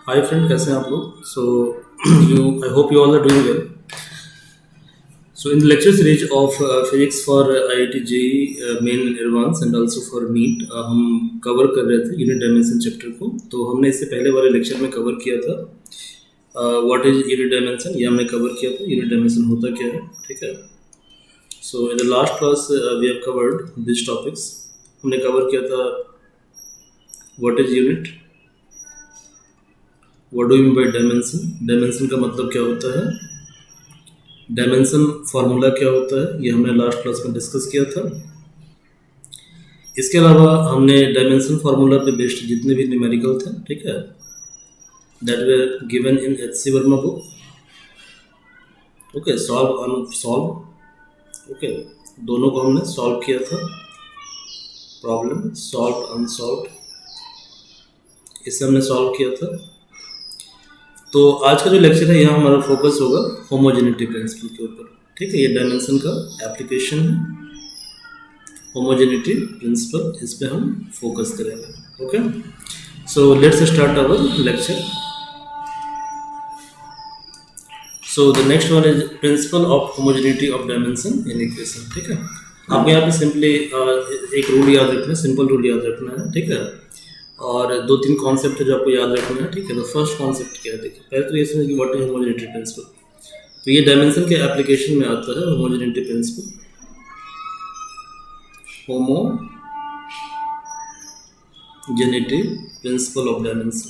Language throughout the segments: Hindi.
हाय फ्रेंड, कैसे हैं आप लोग? So you I hope you all are doing well. So in the lecture series of physics for IIT JEE main and advanced and also for NEET हम कवर कर रहे थे यूनिट डायमेंशन चैप्टर को. तो हमने इससे पहले वाले लेक्चर में कवर किया था व्हाट इज यूनिट डायमेंशन. ये हमने कवर किया था यूनिट डायमेंशन होता क्या है. ठीक है. So in the last class we have covered this topics. हमने कवर किया था what is unit, what do you mean by dimension, dimension का मतलब क्या होता है, डायमेंशन फार्मूला क्या होता है, ये हमने लास्ट क्लास में डिस्कस किया था. इसके अलावा हमने डायमेंशन फार्मूला पे बेस्ड जितने भी न्यूमेरिकल थे, ठीक है, that were given in HC Verma book. Okay, solve unsolved. Okay, दोनों को हमने सॉल्व किया था. प्रॉब्लम सॉल्व अनसॉल्व, इसे हमने सॉल्व किया था. तो आज का जो लेक्चर है यहाँ हमारा फोकस होगा होमोजेनिटी प्रिंसिपल के ऊपर. ठीक है, ये डायमेंशन का एप्लीकेशन है, होमोजेनिटी प्रिंसिपल, इस पे हम फोकस करेंगे. Okay, so let's start our lecture. So the next one is principle of homogeneity of dimension in equation. ठीक है, आपको यहाँ पे सिंपली एक रूल याद रखना है, सिंपल रूल याद रखना है. ठीक है, और दो तीन कॉन्सेप्ट है जो आपको याद रखना है. ठीक है, तो फर्स्ट कॉन्सेप्ट क्या है, देखिए पहले तो ये समझिए कि व्हाट इज होमोजेनिटी प्रिंसिपल. तो ये डायमेंशन के एप्लीकेशन में आता है homogeneity principle. Homogeneity principle of dimension,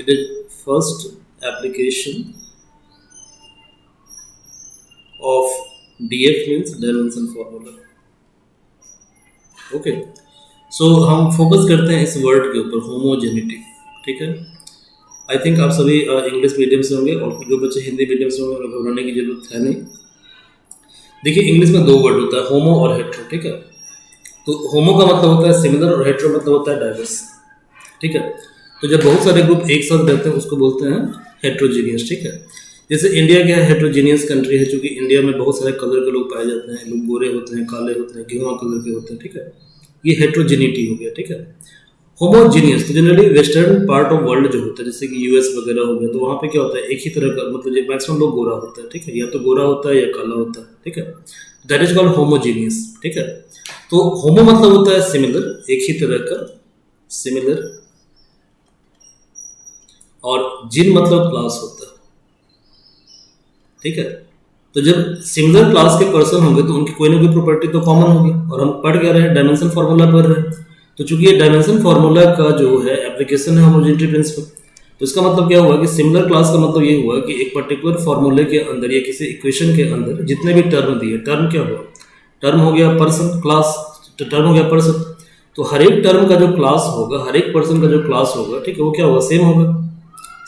it is first application of DF means dimension formula. Okay, so हम फोकस करते हैं इस वर्ड के ऊपर, होमोजेनिटी. ठीक है, आई थिंक आप सभी इंग्लिश मीडियम से होंगे और जो बच्चे हिंदी मीडियम से होंगे उन्हें घबराने की जरूरत है नहीं. देखिए, इंग्लिश में दो वर्ड होता है, होमो और हेट्रो. ठीक है, तो होमो का मतलब होता है सिमिलर और हेट्रो मतलब होता है डाइवर्स. ठीक है, तो जब बहुत सारे ग्रुप एक साथ रहते हैं उसको बोलते हैं हेट्रोजीनियस. ठीक है, जैसे इंडिया क्या है, हेट्रोजीनियस कंट्री है, क्योंकि इंडिया में बहुत सारे कलर के लोग पाए जाते हैं. लोग गोरे होते हैं, काले होते हैं, गेहुआ कलर के होते हैं. ठीक है, ये हेट्रोजेनिटी हो गया. ठीक है, होमोजीनियस तो generally western part of world जो होता है, जैसे कि US वगैरह हो गया, तो वहाँ पे क्या होता है, एक ही तरह का मतलब मैक्सिमम लोग गोरा होता है. ठीक है, या तो गोरा होता है या काला होता है. ठीक है, दैट इज कॉल्ड होमोजीनियस. ठीक है, तो होमो मतलब होता है सिमिलर, एक ही तरह का, सिमिलर, और जिन मतलब क्लास होता है. ठीक है, तो जब सिमिलर क्लास के पर्सन होंगे तो उनकी कोई ना कोई प्रॉपर्टी तो कॉमन होगी. और हम पढ़ क्या रहे हैं, डायमेंशन फार्मूला पढ़ रहे हैं. तो चूंकि ये डायमेंशन फार्मूला का जो है एप्लीकेशन है होमोजेनिटी प्रिंसिपल, तो इसका मतलब क्या हुआ कि सिमिलर क्लास का मतलब ये हुआ कि एक पर्टिकुलर फार्मूले के अंदर या किसी इक्वेशन के अंदर जितने भी टर्म दिए, टर्म क्या हुआ, टर्म हो गया पर्सन, क्लास टर्म हो गया पर्सन, तो हर एक टर्म का जो क्लास होगा, हर एक पर्सन का जो क्लास होगा, ठीक है, वो क्या होगा, सेम होगा.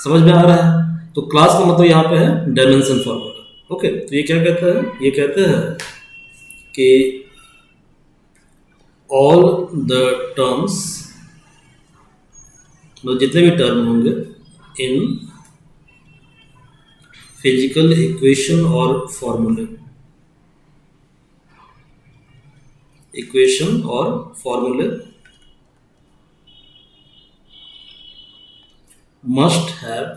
समझ में आ रहा है? तो क्लास का मतलब यहाँ पे है डायमेंशन फार्मूला. ओके, तो ये क्या कहता है, ये कहता है कि ऑल द टर्म्स, मतलब जितने भी टर्म होंगे इन फिजिकल इक्वेशन और फॉर्मूले, इक्वेशन और फॉर्मूले must have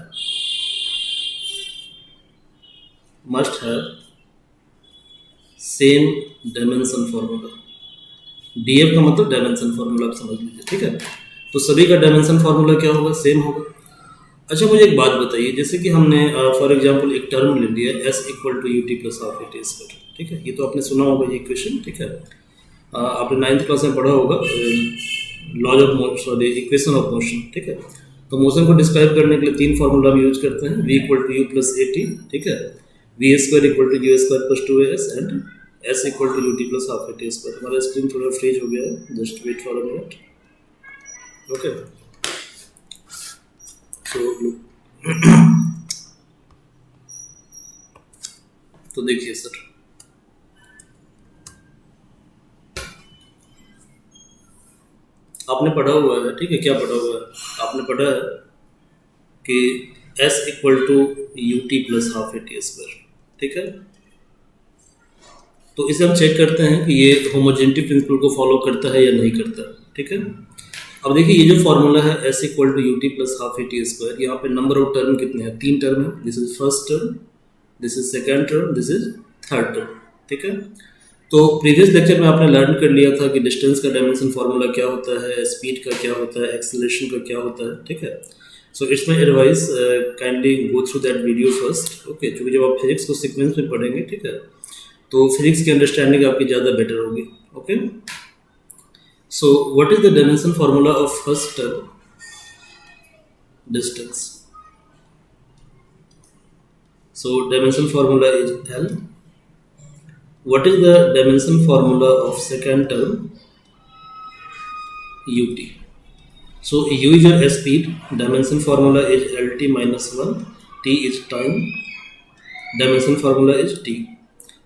same dimension formula. DF का मतलब डायमेंशन फार्मूला, आप समझ लीजिए. ठीक है, तो सभी का डायमेंशन फार्मूला क्या होगा, सेम होगा. अच्छा, मुझे एक बात बताइए, जैसे कि हमने फॉर एग्जांपल एक टर्म ले लिया S = UT + ½ AT². ठीक है, ये तो आपने सुना होगा ये इक्वेशन. ठीक है, आपने 9th क्लास में पढ़ा होगा laws of motion, sorry equation of motion. ठीक है, तो मोशन को डिस्क्राइब करने के लिए तीन फार्मूला हम यूज करते हैं, V = U + AT. ठीक है, V² = U² + 2AS and S = UT + ½ AT². हमारा स्क्रीन थोड़ा फ्रीज हो गया है, just wait for a minute. Okay, तो देखिए सर, आपने पढ़ा हुआ है. ठीक है, क्या पढ़ा हुआ है, आपने पढ़ा है कि S = UT + ½ AT². ठीक है, तो इसे हम चेक करते हैं कि ये होमोजेनिटी प्रिंसिपल को फॉलो करता है या नहीं करता. ठीक है, अब देखिए ये जो फॉर्मूला है s equal to u t plus half a t square, यहाँ पे नंबर ऑफ टर्म कितने हैं? 3 टर्म है। This is first term, this is second term, this is third term. ठीक है, तो प्रीवियस लेक्चर में आपने लर्न कर लिया था कि डिस्टेंस का डायमेंशन फार्मूला क्या होता है, स्पीड का क्या होता है, एक्सेलरेशन का क्या होता है। ठीक है, so it's my advice kindly go through that video first. Okay, क्योंकि जब आप फिजिक्स को सीक्वेंस में पढ़ेंगे, ठीक है, तो फिजिक्स की अंडरस्टैंडिंग आपकी ज़्यादा बेटर होगी। Okay, so what is the dimension formula of first distance? So dimension formula is L. What is the dimension formula of second term? UT. So U is your speed, dimension formula is LT minus 1, T is time, dimension formula is T.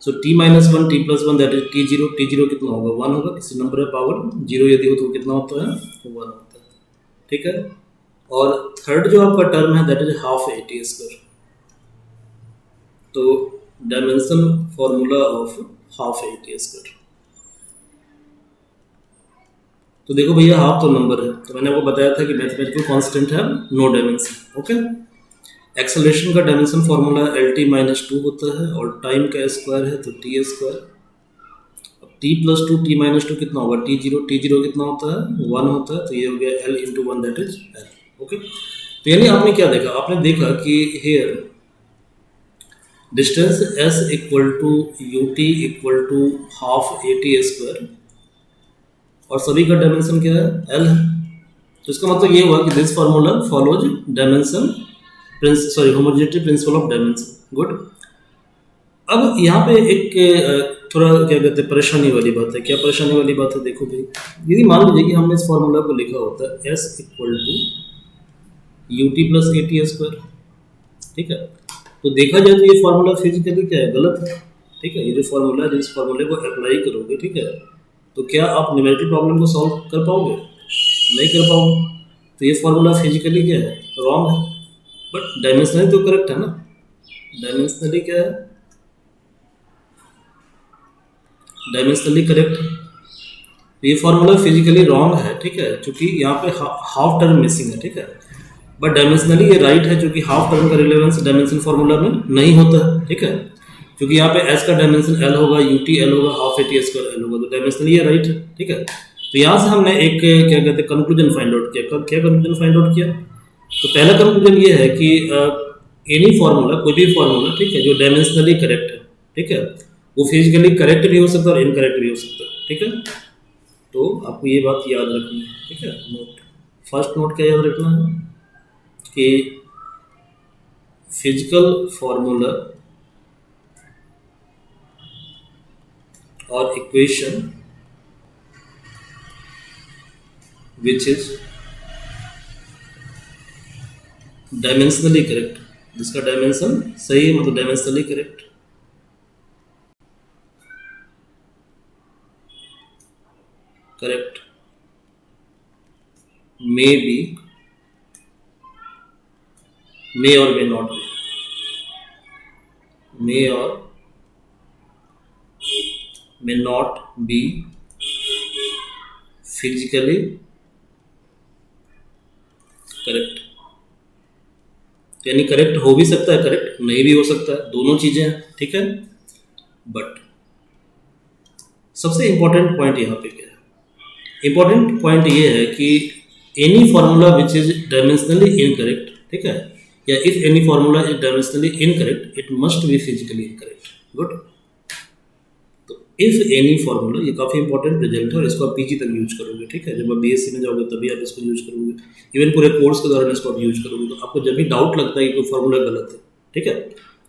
So T minus 1, T plus 1 that is T0, T0 कितना होगा? 1 होगा, किसी नंबर है पावर 0 यदि हो तो कितना होता है? 1 होता है। ठीक है, और थर्ड जो आपका टर्म है that is half a t square. तो dimension formula of half a t square, तो देखो भैया हाफ तो नंबर है, तो मैंने आपको बताया था कि मैथमेटिकल कांस्टेंट है नो डायमेंशन। ओके, एक्सेलरेशन का dimension formula L T minus 2 होता है, और टाइम का स्क्वायर है तो टी स्क्वायर। अब टी प्लस 2 टी माइनस 2 कितना होगा? टी जीरो कितना होता है? 1 होता है, तो ये हो गया L into 1 that is L. Okay, तो यानी आपने क्या देखा? आपने देखा कि here distance s equal to u t equal to half a t square, और सभी का डायमेंशन क्या है? एल है। तो इसका मतलब ये हुआ कि this formula follows dimension homogeneity principle of dimension. Good. अब यहाँ पे एक थोड़ा क्या कहते हैं परेशानी वाली बात है। क्या परेशानी वाली बात है? देखो भाई, यदि मान लीजिए कि हमने इस फार्मूला को लिखा होता है s equal to u t plus a t square, ठीक है, तो देखा जाए तो ये फार्मूला फिजिकली क्या है? गलत है। ठीक है, ये जो फार्मूला है, जिस फार्मूले को अप्लाई करोगे, ठीक है, तो क्या आप न्यूमेरिकल प्रॉब्लम को सॉल्व कर पाओगे? नहीं कर पाओगे। तो ये फार्मूला फिजिकली क्या है? रॉन्ग है, बट डायमेंशनली तो करेक्ट है ना। डायमेंशनली क्या है? डायमेंशनली करेक्ट है। तो ये फार्मूला फिजिकली रॉन्ग है, ठीक है, क्योंकि यहाँ पे हाफ टर्म मिसिंग है। ठीक है, बट डायमेंशनली ये राइट है, क्योंकि हाफ टर्म का रिलेवेंस डायमेंशन फार्मूला में नहीं होता है। ठीक है, क्योंकि यहाँ पे एस का डायमेंशन एल होगा, यू टी एल होगा, half a t square L होगा, तो डायमेंशनली ये राइट है। ठीक है, तो यहाँ से हमने एक क्या कहते हैं कंक्लूजन फाइंड आउट किया। क्या कंक्लूजन फाइंड आउट किया? तो पहला कंक्लूजन ये है कि एनी फार्मूला, कोई भी फार्मूला, ठीक है, जो डायमेंशनली करेक्ट है, ठीक है, वो फिजिकली करेक्ट भी हो सकता है और इनकरेक्ट भी हो सकता है। ठीक है, तो आपको ये बात याद रखनी है। ठीक है, नोट, फर्स्ट नोट क्या याद रखना है कि फिजिकल फार्मूला और equation which is dimensionally correct, जिसका डायमेंशन सही है, मतलब dimensionally correct, correct may be, may और मे नॉट बी, मे और may not be physically correct. यानी करेक्ट हो भी सकता है, करेक्ट नहीं भी हो सकता है, दोनों चीजें हैं। ठीक है, बट सबसे इंपॉर्टेंट पॉइंट यहाँ पे क्या है? इंपॉर्टेंट पॉइंट ये है कि any formula which is dimensionally incorrect, ठीक है, या if any formula is dimensionally incorrect it must be physically incorrect. Good. तो इफ एनी फार्मूला, ये काफ़ी इंपॉर्टेंट रिजल्ट है और इसको आप पीजी तक यूज करोगे। ठीक है, जब आप बीएससी में जाओगे तभी आप इसको यूज करोगे, इवन पूरे कोर्स के दौरान इसको आप यूज करोगे। तो आपको जब भी डाउट लगता है कि कोई फार्मूला गलत है, ठीक है,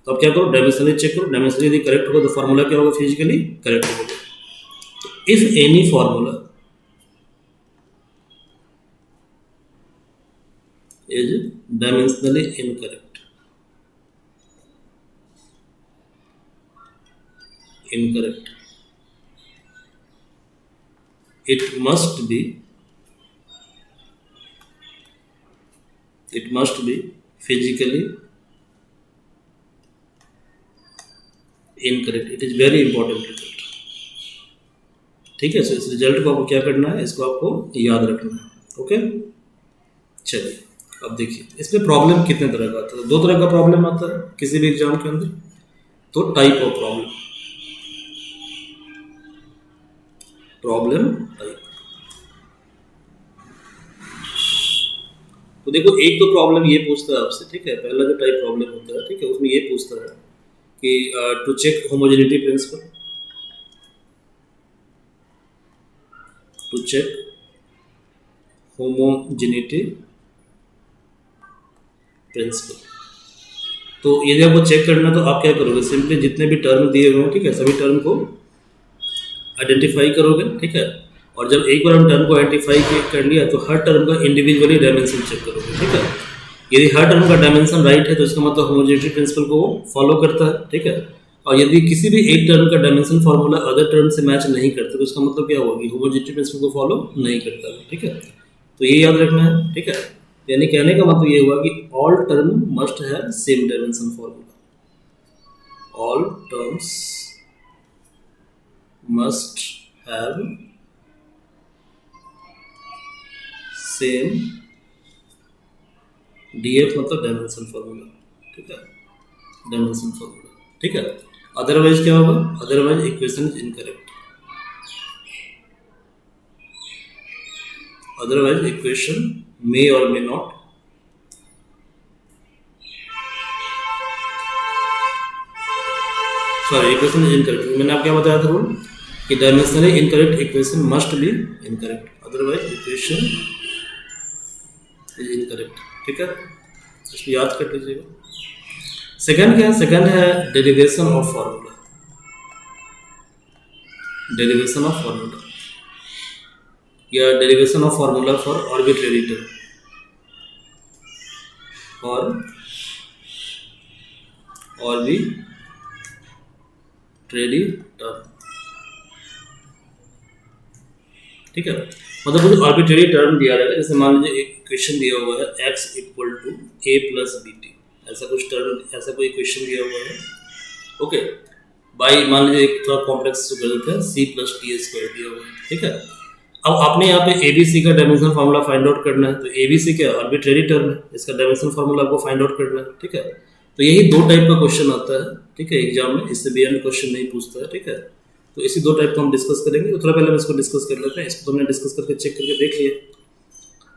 तो आप क्या करो? डायमेंशनली चेक करो, डायमेंशनली यदि करेक्ट होगा तो फार्मूला क्या होगा? फिजिकली करेक्ट होगा। तो if any formula is dimensionally incorrect, it must be physically incorrect. It is very important result। ठीक है, सो इस रिजल्ट को आपको क्या करना है? इसको आपको याद रखना है। ओके, चलिए अब देखिए इसमें प्रॉब्लम कितने तरह का आता है। दो तरह का प्रॉब्लम आता है किसी भी एग्जाम के अंदर। तो type of problem, problem type. तो देखो एक तो प्रॉब्लम ये पूछता है आपसे, ठीक है, पहला जो टाइप प्रॉब्लम होता है, ठीक है, उसमें ये पूछता है कि to check homogeneity principle, to check homogeneity principle. तो यदि आपको चेक करना तो आप क्या करोगे, सिंपली जितने भी टर्म दिए हुए हैं, ठीक है, सभी टर्म को आइडेंटिफाई करोगे, ठीक है। और जब एक बार हम टर्म को आइडेंटिफाई कर लिया तो हर टर्म का इंडिविजुअली डायमेंशन चेक करोगे, ठीक है। यदि हर टर्म का डायमेंशन राइट है तो इसका मतलब होमोजेनिटी प्रिंसिपल को फॉलो करता है, ठीक है। और यदि किसी भी एक टर्म का डायमेंशन फार्मूला अदर टर्म से मैच नहीं करता तो इसका मतलब क्या होगा कि होमोजेनिटी प्रिंसिपल को फॉलो नहीं करता है, ठीक है। तो ये याद रखना है, ठीक है। यानी कहने का मतलब ये हुआ कि all term must have same dimension formula, all terms must have same DF मतलब डायमेंशन फार्मूला, ठीक है, डायमेंशन फार्मूला, ठीक है। अदरवाइज क्या होगा, otherwise equation is incorrect, otherwise equation may और may not sorry equation is incorrect. मैंने आपको क्या बताया था रूल कि dimensionally incorrect equation must be incorrect, otherwise equation is incorrect, ठीक है। इसको याद कर लीजिएगा। सेकंड क्या है, सेकंड है derivation of formula, derivation of formula या derivation of formula for arbitrary term और आर्बिट्रेरी टर्म, ठीक है। मतलब कुछ आर्बिट्रेरी टर्म दिया रहेगा, जैसे मान लीजिए एक क्वेश्चन दिया हुआ है x equal to a plus b t, ऐसा कुछ टर्म, ऐसा कोई क्वेश्चन दिया हुआ है, ओके। बाई मान लीजिए एक थोड़ा कॉम्प्लेक्स कर देते हैं c प्लस टी स्क्वायर दिया हुआ है, ठीक है। अब आपने यहाँ पे ABC का डायमेंशन फार्मूला फाइंड आउट करना है, तो ABC क्या आर्बिट्रेरी टर्म है, इसका डायमेंशन फार्मूला आपको फाइंड आउट करना है, ठीक है। तो यही दो टाइप का क्वेश्चन आता है, ठीक है, एग्जाम में, इससे बियॉन्ड क्वेश्चन नहीं पूछता है, ठीक है। तो इसी दो टाइप को हम डिस्कस करेंगे। तो थोड़ा पहले हम इसको डिस्कस कर लेते हैं, इसको तो हमने डिस्कस करके चेक करके देख लिया।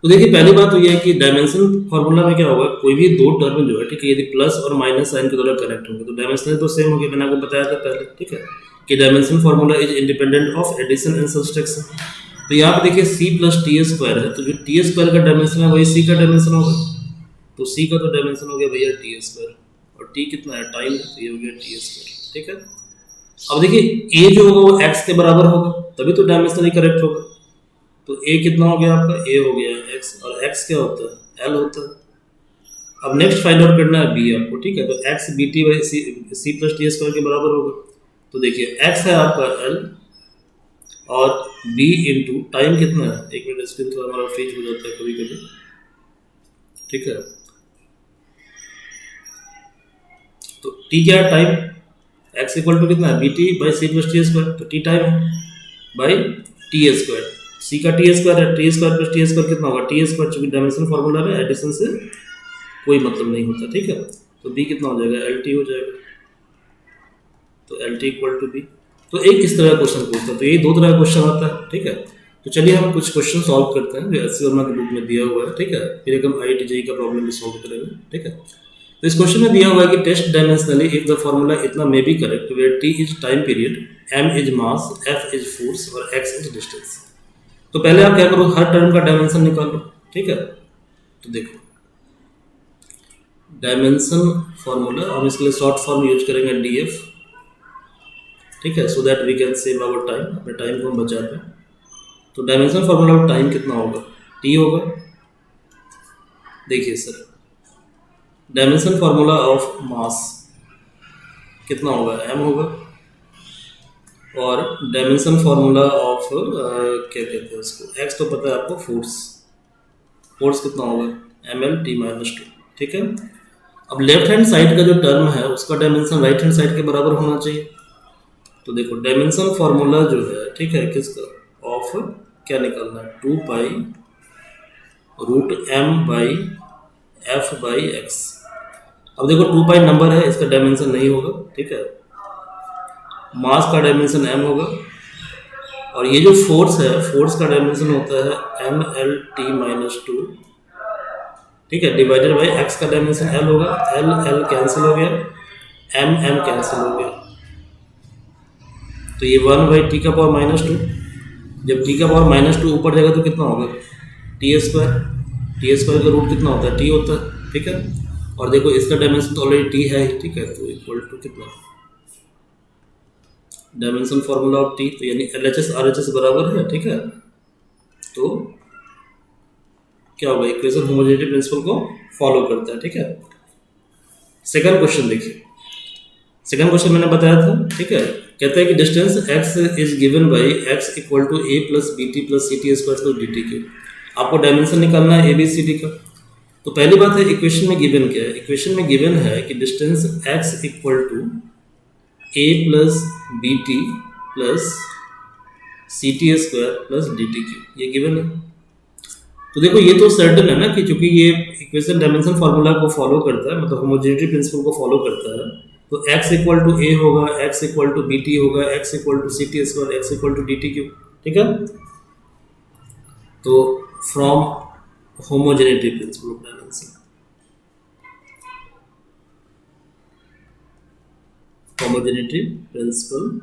तो देखिए पहली बात तो ये है कि डायमेंशन फार्मूला में क्या होगा, कोई भी दो टर्म जो है, ठीक है, यदि प्लस और माइनस साइन के द्वारा कनेक्ट होंगे तो डायमेंशन तो सेम होगी, मैंने आपको बताया था पहले, ठीक है, कि dimension formula is independent of addition and subtraction. तो यहाँ पे देखिए c प्लस टी स्क्वायर है, तो जो टी स्क्वायर का डायमेंशन है वही c का डायमेंशन होगा, तो c का तो डायमेंशन हो गया भैया टी स्क्वायर, और t कितना है, टाइम है, तो ये हो गया टी स्क्वायर, ठीक है। अब देखिए a जो होगा वो x के बराबर होगा, तभी तो डायमेंशनली करेक्ट होगा। तो a कितना हो गया आपका, a हो गया x, और x क्या होता है, l होता है। अब नेक्स्ट फाइंड आउट करना है b आपको, ठीक है, तो x b t by c plus t square के बराबर होगा। तो देखिए x है आपका l और b इंटू टाइम कितना है, एक मिनट स्क्रीन थोड़ा हमारा फ्रीज हो जाता है कभी कभी, ठीक है। तो t क्या है, टाइम, x इक्वल टू कितना है, b t by c plus t square, तो t टाइम है बाई टी स्क्वायर, c का टी स्क्वायर है, t square plus t square कितना होगा, टी स्क्वायर, चूंकि डायमेंशन फार्मूला में एडिशन से कोई मतलब नहीं होता, ठीक है। तो b कितना हो जाएगा, एल टी हो जाएगा, तो L T equal to b. तो एक इस तरह का क्वेश्चन पूछता है, तो यही दो तरह का क्वेश्चन आता है, ठीक है। तो चलिए हम कुछ क्वेश्चन सॉल्व करते हैं जो एस वर्मा के बुक में दिया हुआ है, ठीक है, फिर एक हम IIT-JEE का प्रॉब्लम भी सॉल्व करेंगे, ठीक है। तो इस क्वेश्चन में दिया हुआ है कि test dimensionally if the formula इतना may be correct where t is time period, m is mass, f is force और x इज डिस्टेंस। तो पहले आप क्या करो, हर टर्म का डायमेंशन निकालो, ठीक है। तो देखो डायमेंशन फार्मूला हम इसके लिए शॉर्ट फॉर्म यूज करेंगे df, ठीक है, so that we can save our time, अपने टाइम को हम बचाते हैं। तो डायमेंशन फार्मूला ऑफ टाइम कितना होगा, t होगा। देखिए sir dimension formula of mass कितना होगा, m होगा, और डायमेंशन फार्मूला ऑफ क्या कहते हैं उसको, x तो पता है आपको, फोर्स, फोर्स कितना होगा, ml/t-2, ठीक है। अब लेफ्ट हैंड साइड का जो टर्म है उसका डायमेंशन राइट हैंड साइड के बराबर होना चाहिए। तो देखो डायमेंशन फार्मूला जो है, ठीक है, किसका, ऑफ क्या निकालना है, 2 pi root m by f by x. अब देखो 2 पाई नंबर है, इसका डायमेंशन नहीं होगा, ठीक है। मास का डायमेंशन m होगा, और ये जो फोर्स है, फोर्स का डायमेंशन होता है एम एल टी माइनस 2, ठीक है, डिवाइडेड बाई एक्स का डायमेंशन l होगा। एल एल कैंसिल हो गया, एम एम कैंसिल हो गया, तो ये 1 बाई टी का पावर माइनस 2। जब टी का पावर माइनस 2 ऊपर जाएगा तो कितना होगा, टी स्क्वायर। टी स्क्वायर का रूट कितना होता है, टी होता है, ठीक है। और देखो इसका डायमेंशन तो ऑलरेडी टी है, ठीक है, तो इक्वल टू कितना, डायमेंशन फार्मूला ऑफ टी, तो यानी L H S R H S बराबर है, ठीक है। तो क्या होगा, इक्वेशन होमोजेनिटी प्रिंसिपल को फॉलो करता है, ठीक है। सेकंड क्वेश्चन देखिए, सेकंड क्वेश्चन मैंने बताया था, ठीक है। कहता है कि distance x is given by x equal to a plus b t plus c t square plus d t cube. आपको डायमेंशन निकालना है ए बी सी डी का। तो पहली बात है, इक्वेशन में गिवन क्या है, इक्वेशन में गिवन है कि distance x equal to a plus b t plus c t square plus d t cube, ये गिवन है। तो देखो ये तो सर्टन है ना कि चूंकि ये इक्वेशन डायमेंशन फार्मूला को फॉलो करता है, मतलब होमोजेनिटी प्रिंसिपल को फॉलो करता है, तो x इक्वल टू ए होगा, x equal to b t होगा, x equal to c t square, x equal to d t cube, ठीक है। तो from homogeneity principle of dimension, homogeneity principle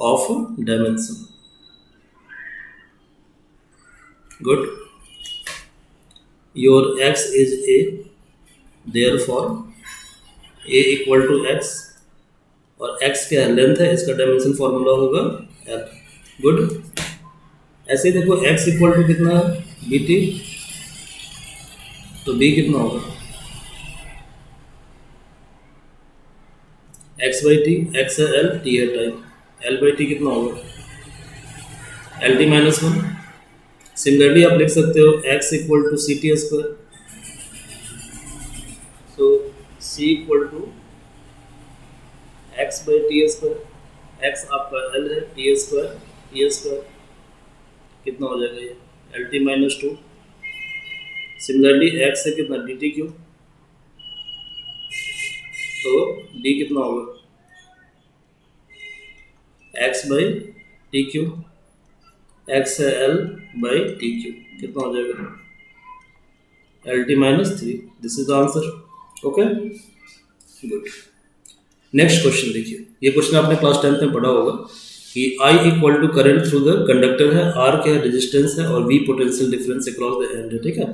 of dimension, good. Your x is a, therefore a equal to x, और x क्या है, लेंथ है, इसका डायमेंशन फार्मूला होगा l, गुड। ऐसे ही देखो x इक्वल टू कितना है, बी टी, तो b कितना होगा, x बाई टी, x है l, t है टाइम, l बाई टी कितना होगा, एल टी माइनस 1। सिमिलरली आप लिख सकते हो x equal to c t square, तो c equal to x by t square, x आपका l है, टी स्क्वायर कितना हो जाएगा ये, L T minus 2। Similarly x से कितना, डी टी क्यू, तो d कितना होगा, x by t cube, x है l बाई टी क्यू, कितना हो जाएगा, L T minus 3। This is the answer, okay, good. Next question देखिए, ये क्वेश्चन आपने क्लास 10th में पढ़ा होगा कि I equal to current through the conductor है, R क्या है, रेजिस्टेंस है, और V potential difference across the end है, ठीक है।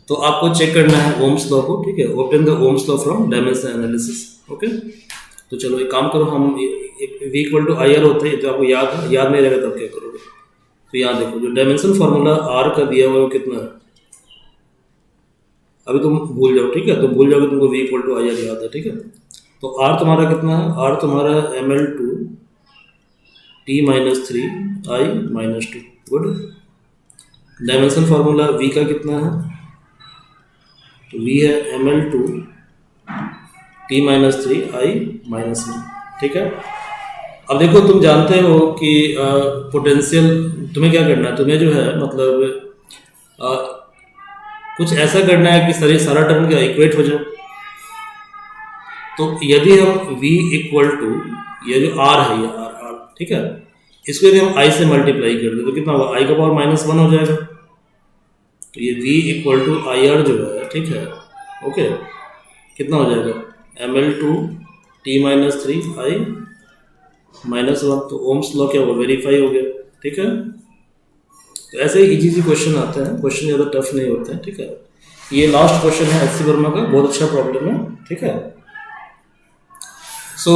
तो आपको चेक करना है ओम्स लॉ को, ठीक है, obtain the Ohm's law from dimension analysis, okay. तो चलो एक काम करो, हम V equal to I R होता है, तो आपको याद नहीं रहेगा तब क्या करोगे, तो यहाँ देखो जो डायमेंशन फार्मूला R का दिया हुआ है वो कितना है, अभी तुम भूल जाओ, ठीक है, तो भूल जाओगे, तुमको V equal to I R याद है, ठीक है। तो R तुम्हारा कितना है, R तुम्हारा M L two T minus 3 I minus 2, good. Dimension formula V का कितना है, तो V है M L two T minus 3 I minus 1, ठीक है। अब देखो तुम जानते हो कि पोटेंशियल, तुम्हें क्या करना है, तुम्हें जो है मतलब कुछ ऐसा करना है कि सारा टर्म क्या इक्वेट हो जाए। तो यदि हम V इक्वल टू, ये जो R है, ये R, ठीक है, इसको यदि हम I से मल्टीप्लाई कर दें तो कितना होगा, I का पावर माइनस 1 हो जाएगा। तो ये V equal to I R जो है, ठीक है, ओके, कितना हो जाएगा, M L two T minus 3 I minus 1। तो ओम्स लॉ क्या होगा, वेरीफाई हो गया, ठीक है। तो ऐसे ही इजी क्वेश्चन आते हैं, क्वेश्चन ज़्यादा टफ नहीं होते हैं, ठीक है। ये लास्ट क्वेश्चन है एच सी वर्मा का, बहुत अच्छा प्रॉब्लम है, ठीक है। सो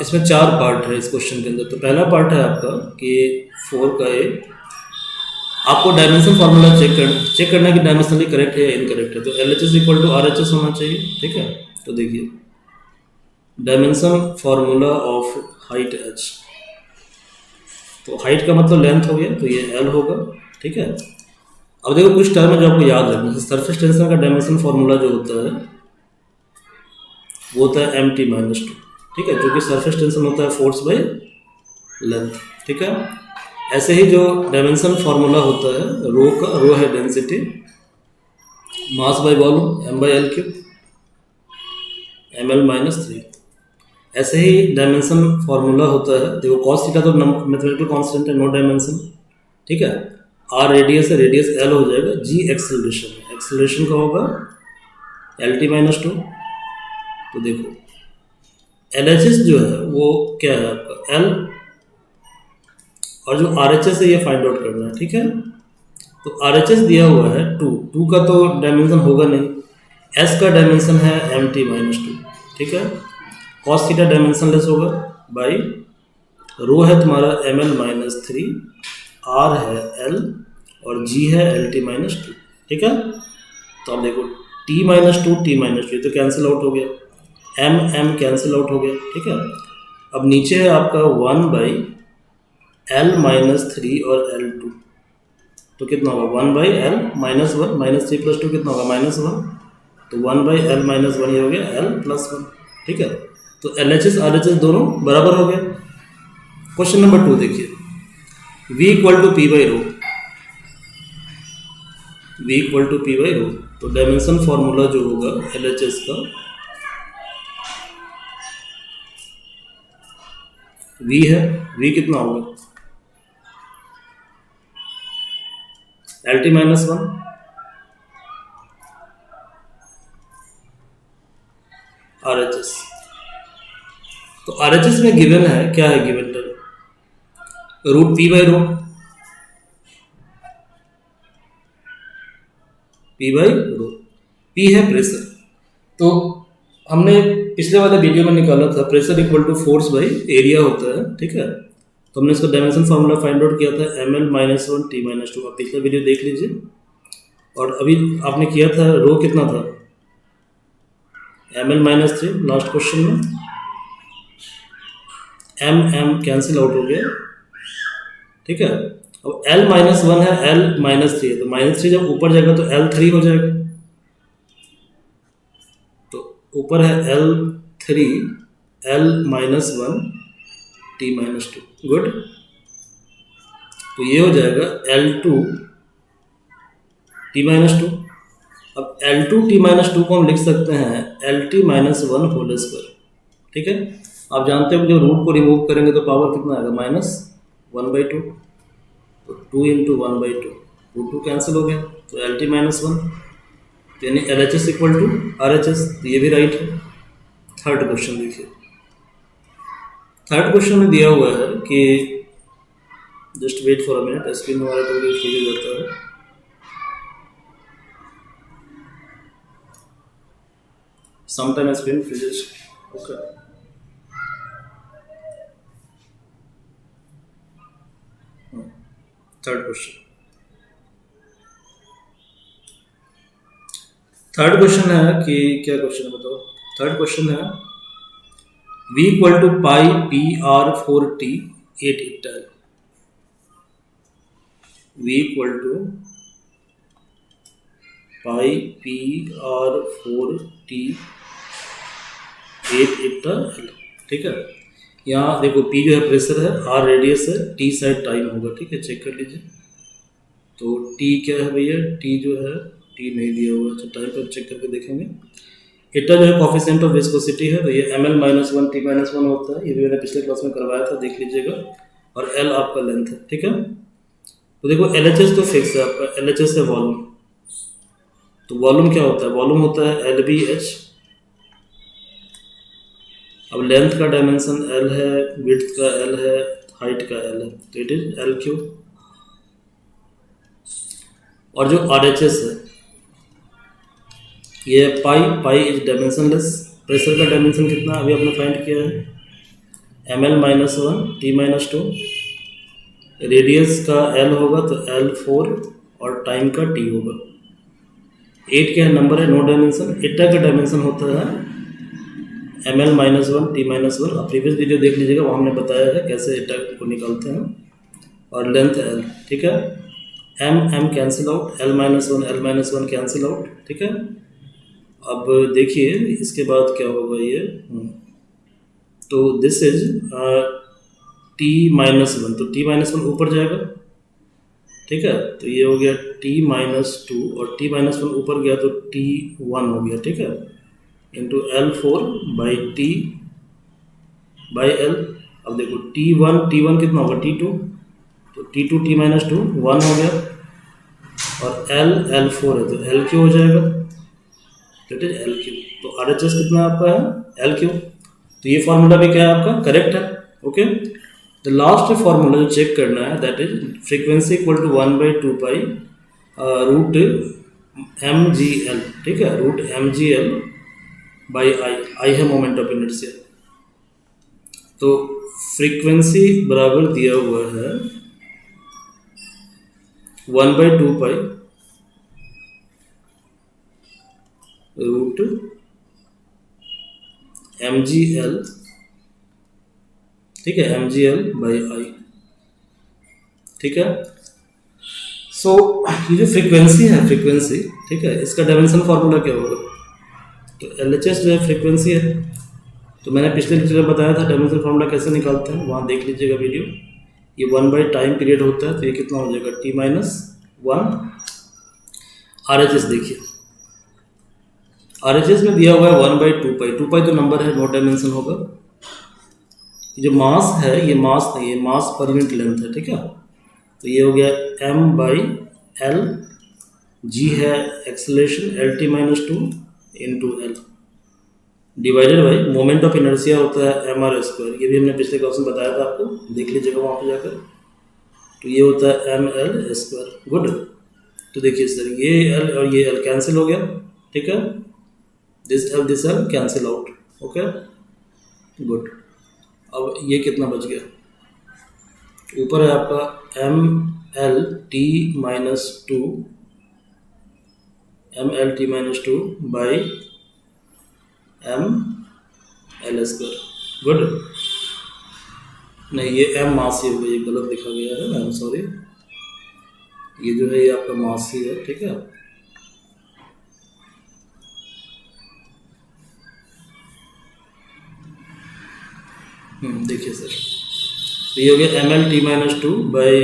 इसमें 4 पार्ट है इस क्वेश्चन के अंदर। तो पहला पार्ट है आपका कि 4 का ए, आपको डायमेंशन फार्मूला चेक करना है कि डायमेंशनली करेक्ट है या इनकरेक्ट है। तो L H S equal to R H S होना चाहिए, ठीक है। तो देखिए dimension formula of height h, तो हाइट का मतलब लेंथ हो गया, तो ये एल होगा, ठीक है। अब देखो कुछ टर्म है जो आपको याद रखना है। सरफेस टेंशन का डायमेंशन फार्मूला जो होता है वो होता है एम टी माइनस 2, ठीक है, जो कि सरफेस टेंशन होता है फोर्स बाई लेंथ, ठीक है। ऐसे ही जो डायमेंशन फार्मूला होता है रो का, रो है density mass by volume M by L cube ml-3। ऐसे ही डायमेंशन फार्मूला होता है, देखो कॉस थीटा तो मैथमेटिकल कांस्टेंट है, नो डायमेंशन, ठीक है। आर रेडियस है, रेडियस एल हो जाएगा, जी एक्सेलरेशन है, एक्सेलरेशन का होगा LT-2। तो देखो LHS जो है वो क्या है आपका L, और जो RHS है ये फाइंड आउट करना है, ठीक है। तो RHS दिया हुआ है 2 का तो डायमेंशन होगा नहीं, S का डायमेंशन है MT-2, ठीक है। कॉस थीटा डायमेंशन लेस होगा बाई रो है तुम्हारा ml-3, R है L और G है LT-2, ठीक है। तो अब देखो T-2 ये तो कैंसिल आउट हो गया, M कैंसिल आउट हो गया, ठीक है। अब नीचे है आपका 1/L-3 और L2, तो कितना होगा 1/L -1 -3 + 2 कितना होगा -1, तो 1/L-1 ये हो गया L+1, ठीक है। तो LHS RHS दोनों बराबर हो गए। क्वेश्चन नंबर 2 देखिए, V = P/ρ, V = P/ρ, तो डायमेंशन फार्मूला जो होगा LHS का V है, V कितना होगा LT-1 RHS। तो RHS में गिवन है, क्या है given term, √P/ρ, P/ρ, P है प्रेशर। तो हमने पिछले वाले वीडियो में निकाला था प्रेशर = फोर्स बाई एरिया होता है, ठीक है। तो हमने इसका डायमेंशन फार्मूला फाइंड आउट किया था ml-1 T-2, आप पिछला वीडियो देख लीजिए। और अभी आपने किया था रो कितना था ml-3, लास्ट क्वेश्चन में m कैंसिल आउट हो गया, ठीक है। अब L-1 है, L-3 है, तो -3 जब ऊपर जाएगा तो L3 हो जाएगा, तो ऊपर है L3 L-1 T-2, गुड। तो ये हो जाएगा L2 T-2। अब L2 T-2 को हम लिख सकते हैं LT-1 होल स्क्वायर, ठीक है। आप जानते हो जब रूट को रिमूव करेंगे तो पावर कितना आएगा -1/2, तो 2 × 1/2, रूट 2 कैंसिल हो गया, तो LT-1, यानी LHS = RHS, तो ये भी राइट है। थर्ड क्वेश्चन देखिए, थर्ड क्वेश्चन में दिया हुआ है कि just wait for a minute, screen हमारे को फ्रीज हो जाता है। Sometimes screen freezes, okay। Third question, third question है कि क्या क्वेश्चन है बताओ। थर्ड क्वेश्चन है V = πPr4t 8 इक्टाइल, V = πPr4t 8 इक्टाइल, ठीक है। यहाँ देखो P जो है प्रेशर है, R रेडियस है, T साइड टाइम होगा, ठीक है, चेक कर लीजिए। तो T क्या है भैया, T जो है T नहीं दिया हुआ, अच्छा टाइम पर चेक करके देखेंगे। एटा जो है कोफिशिएंट ऑफ विस्कोसिटी है, तो ये ml-1 T-1 होता है, ये भी मैंने पिछले क्लास में करवाया था, देख लीजिएगा। और L आपका लेंथ है, ठीक है। तो देखो LHS तो फिक्स है आपका, LHS है वॉल्यूम, तो वॉल्यूम क्या होता है, वॉल्यूम होता है LBH। अब लेंथ का डायमेंशन L है, विड्थ का L है, हाइट का L है, तो इट इज L3। और जो RHS है ये पाई इज डायमेंशनलेस, प्रेशर का डायमेंशन कितना अभी आपने फाइंड किया है ml-1 T-2, रेडियस का L होगा तो L4 और टाइम का T होगा। 8 क्या नंबर है, नो डायमेंशन। एटा का डायमेंशन होता है ml-1 T-1, आप प्रीवियस वीडियो देख लीजिएगा, वहाँ हमने बताया है कैसे एटा को निकालते हैं। और लेंथ L, ठीक है, m cancel out, L-1 cancel out, ठीक है। अब देखिए इसके बाद क्या होगा ये, तो this is T minus one, तो टी माइनस वन ऊपर जाएगा, ठीक है। तो ये हो गया टी माइनस टू, और टी माइनस वन ऊपर गया तो टी वन हो गया, ठीक है, into L four by T by L. अब देखो टी वन कितना होगा, टी टू, तो T two T minus two one हो गया, और एल फोर है तो एल क्यू हो जाएगा, दैट इज एल क्यू। तो आर एच एस कितना आपका है, एल क्यू। तो ये फॉर्मूला भी क्या है आपका, करेक्ट है, ओके। द लास्ट फॉर्मूला जो चेक करना है that is frequency equal to 1/2 root m ji l, ठीक है, root m ji l by I है मोमेंट ऑफ इनर्शिया। तो फ्रीक्वेंसी बराबर दिया हुआ है 1/2 रूट एम जी एल, ठीक है, m ji l by I, ठीक है। सो ये जो फ्रीक्वेंसी है, फ्रीक्वेंसी, ठीक है, इसका डायमेंशन फार्मूला क्या होगा, तो एल एच एस जो है फ्रीक्वेंसी है। तो मैंने पिछले लेक्चर में बताया था डायमेंशन फार्मूला कैसे निकालते हैं, वहाँ देख लीजिएगा वीडियो। ये 1/टाइम पीरियड होता है, तो ये कितना हो जाएगा, T minus one. Are H S देखिए, आर एच एस में दिया हुआ है 1/2 2 तो नंबर है, नो डायमेंशन होगा। ये जो मास है, ये मास नहीं है, मास पर यूनिट लेंथ है, ठीक है। तो ये हो गया m बाई एल, जी है acceleration, L T minus two into L, divided by moment of inertia होता है एम आर स्क्वायर। ये भी हमने पिछले क्लास में बताया था आपको, देख लीजिएगा वहाँ पे जाकर। तो ये होता है एम एल स्क्वायर, गुड। तो देखिए सर, ये एल और ये एल कैंसिल हो गया, ठीक है, this L cancel out, okay, good. अब ये कितना बच गया, ऊपर है आपका M L T minus two, M L T minus two by M L square, good. नहीं, ये एम मास ही होगा, ये गलत लिखा गया है, आई एम सॉरी। ये जो है ये आपका मास ही है, ठीक है। देखिए सर, तो ये हो गया M L T minus two by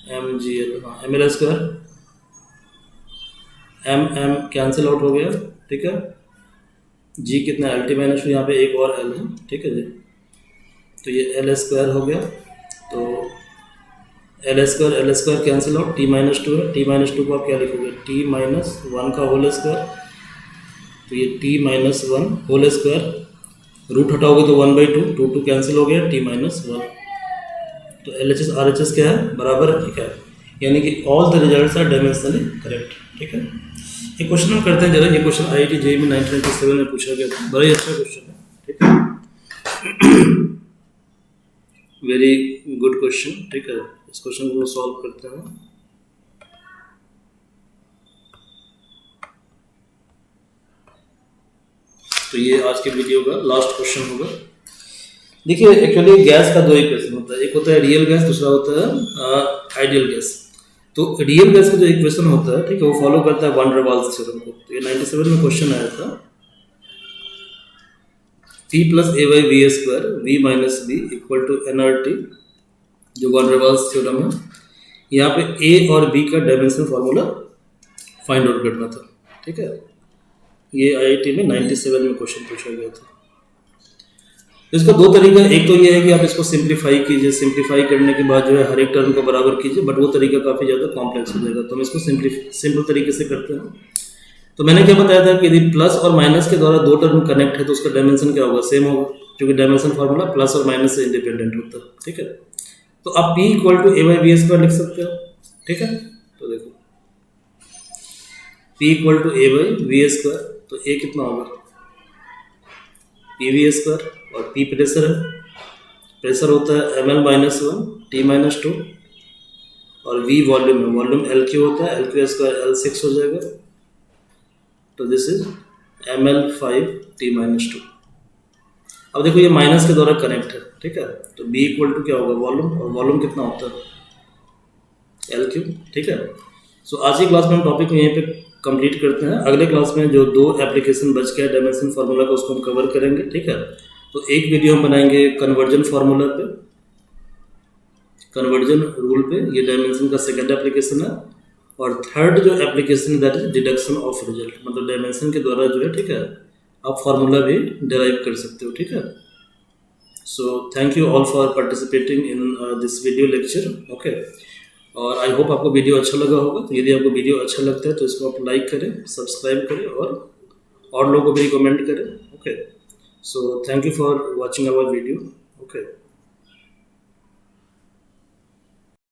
M ji L, हाँ M L square, M cancel out हो गया, ठीक है। जी कितना, एल टी माइनस टू, यहाँ पे एक और एल है, ठीक है जी। तो ये एल स्क्वायर हो गया, तो L square cancel out, T minus two है, टी माइनस टू को आप क्या लिखोगे, टी माइनस वन का होल स्क्वायर। तो ये T minus one whole square, root हटाओगे तो 1/2, 2 कैंसिल हो गया, टी माइनस वन। तो L H S R H S क्या है, बराबर है, ठीक है। यानी कि all the results are dimensionally correct, ठीक है। एक क्वेश्चन हम करते हैं जरा, ये क्वेश्चन IIT JEE में 1997 में पूछा गया था, बड़ा ही अच्छा क्वेश्चन है, ठीक है, वेरी गुड क्वेश्चन, ठीक है। इस क्वेश्चन को सॉल्व करते हैं। तो ये आज के वीडियो का लास्ट क्वेश्चन होगा। देखिए एक्चुअली गैस का दो इक्वेशन होता है, एक होता है रियल गैस, दूसरा होता है आइडियल गैस। तो रियल गैस का जो इक्वेशन होता है, ठीक है, वो फॉलो करता है वन डर वाल्स थ्योरम को। तो ये 97 में क्वेश्चन आया था, P plus A by V square V minus B equal to NRT, जो वन डर वाल्स थ्योरम है। यहाँ पे ए और बी का डायमेंशन फार्मूला फाइंड आउट करना था, ठीक है। ये IIT में 97 में क्वेश्चन पूछा गया था। इसका दो तरीका, एक तो ये है कि आप इसको सिंप्लीफाई कीजिए, सिंप्लीफाई करने के बाद जो है हर एक टर्म को बराबर कीजिए, बट वो तरीका काफ़ी ज़्यादा कॉम्प्लेक्स हो जाएगा, तो हम इसको सिंपल तरीके से करते हैं। तो मैंने क्या बताया था कि यदि प्लस और माइनस के द्वारा दो टर्म कनेक्ट है तो उसका डायमेंशन क्या होगा, सेम होगा, क्योंकि डायमेंशन फार्मूला प्लस और माइनस से इंडिपेंडेंट होता है, ठीक है। तो आप P equal to A by V square लिख सकते हो, ठीक है। तो देखो P equal to A by V square, तो ए कितना होगा, पी वी स्क्वायर, और P प्रेशर है, प्रेशर होता है ml minus one T minus two, और V वॉल्यूम है, वॉल्यूम एल क्यू होता है, एल क्यू स्क्वायर L6 हो जाएगा। तो this is ml5 T minus to. अब देखो ये माइनस के द्वारा कनेक्ट है, ठीक है। तो B इक्वल टू क्या होगा, वॉल्यूम, और वॉल्यूम कितना होता है एल क्यू, ठीक है। सो आज की क्लास में हम टॉपिक को यहीं पे कंप्लीट करते हैं। अगले क्लास में जो दो एप्लीकेशन बच गया डायमेंशन फार्मूला का, उसको हम कवर करेंगे, ठीक है। तो एक वीडियो हम बनाएंगे कन्वर्जन फार्मूला पे, कन्वर्जन रूल पे, ये डायमेंशन का सेकंड एप्लीकेशन है। और थर्ड जो application that is deduction of result, मतलब डायमेंशन के द्वारा जो है, ठीक है, आप फार्मूला भी डिराइव कर सकते हो, ठीक है। सो thank you all for participating in this video lecture, okay. और आई होप आपको वीडियो अच्छा लगा होगा। तो यदि आपको वीडियो अच्छा लगता है तो इसको आप लाइक करें, सब्सक्राइब करें और लोगों को भी रिकमेंड करें, okay. So thank you for watching our video, okay.